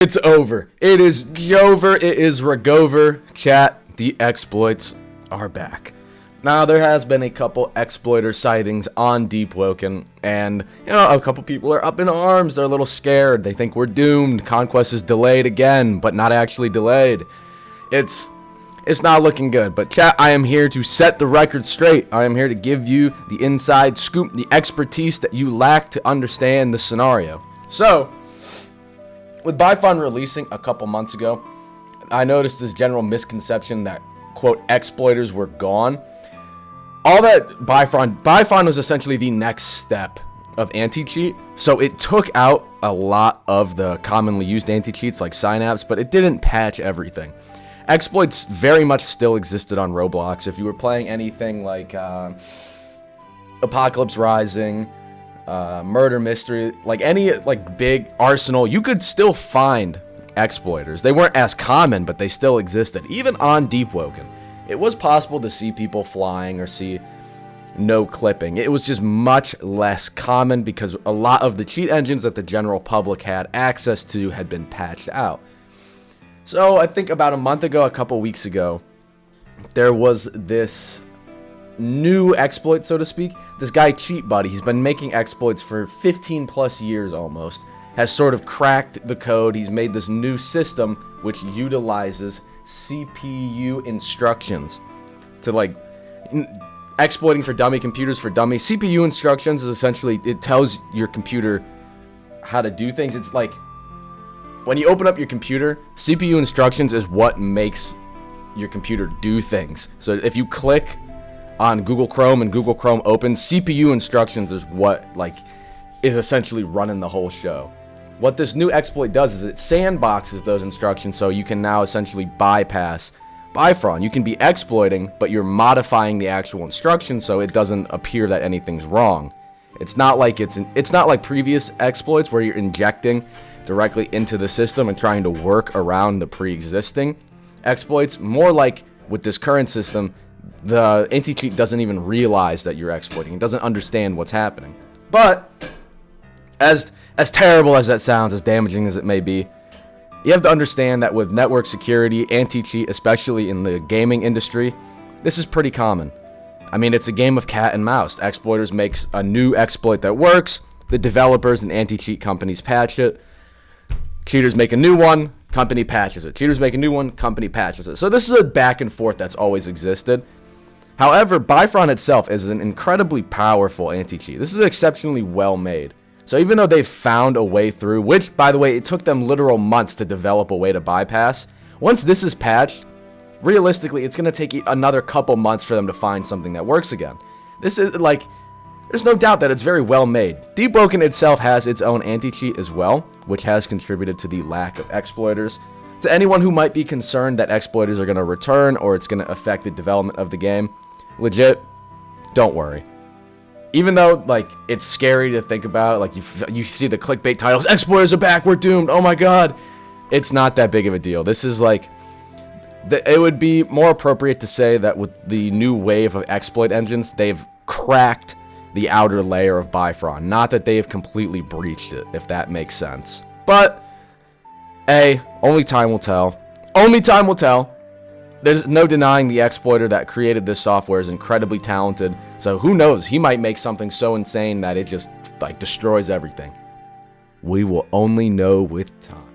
It's over. It is Jover. It is Ragover. Chat, the exploits are back. Now, there has been a couple exploiter sightings on Deepwoken, and, a couple people are up in arms. They're a little scared. They think we're doomed. Conquest is delayed again, but not actually delayed. It's not looking good, but chat, I am here to set the record straight. I am here to give you the inside scoop, the expertise that you lack to understand the scenario. So, with Byfron releasing a couple months ago, I noticed this general misconception that, quote, exploiters were gone. All that Byfron was essentially the next step of anti-cheat, so it took out a lot of the commonly used anti-cheats like Synapse, but it didn't patch everything. Exploits very much still existed on Roblox. If you were playing anything like Apocalypse Rising, Murder Mystery, like any big arsenal, you could still find exploiters. They weren't as common, but they still existed. Even on Deepwoken, it was possible to see people flying or see no clipping. It was just much less common because a lot of the cheat engines that the general public had access to had been patched out. So I think about a month ago, a couple weeks ago, there was this new exploit, so to speak. This guy, Cheat Buddy, he's been making exploits for 15 plus years almost, has sort of cracked the code. He's made this new system which utilizes CPU instructions to exploiting for dummy computers for dummies. CPU instructions is essentially, it tells your computer how to do things. It's like when you open up your computer, CPU instructions is what makes your computer do things. So if you click on Google Chrome and Google Chrome opens, CPU instructions is what is essentially running the whole show. What this new exploit does is it sandboxes those instructions, so you can now essentially bypass Byfron. You can be exploiting, but you're modifying the actual instructions so it doesn't appear that anything's wrong. It's not like previous exploits where you're injecting directly into the system and trying to work around the pre-existing exploits. More like with this current system, the anti-cheat doesn't even realize that you're exploiting. It doesn't understand what's happening. But as terrible as that sounds, as damaging as it may be, you have to understand that with network security, anti-cheat, especially in the gaming industry, this is pretty common. I mean, it's a game of cat and mouse. Exploiters makes a new exploit that works, the developers and anti-cheat companies patch it, cheaters make a new one, company patches it. Cheaters make a new one, company patches it. So this is a back and forth that's always existed. However, Byfron itself is an incredibly powerful anti-cheat. This is exceptionally well made. So even though they've found a way through, which, by the way, it took them literal months to develop a way to bypass, once this is patched, realistically, it's going to take another couple months for them to find something that works again. This is, there's no doubt that it's very well made. Deepwoken itself has its own anti-cheat as well, which has contributed to the lack of exploiters. To anyone who might be concerned that exploiters are going to return or it's going to affect the development of the game, legit, don't worry. Even though, it's scary to think about, you see the clickbait titles, exploiters are back, we're doomed, oh my god, it's not that big of a deal. This is it would be more appropriate to say that with the new wave of exploit engines, they've cracked the outer layer of Byfron. Not that they have completely breached it, if that makes sense. But, only time will tell. Only time will tell. There's no denying the exploiter that created this software is incredibly talented. So who knows? He might make something so insane that it just, destroys everything. We will only know with time.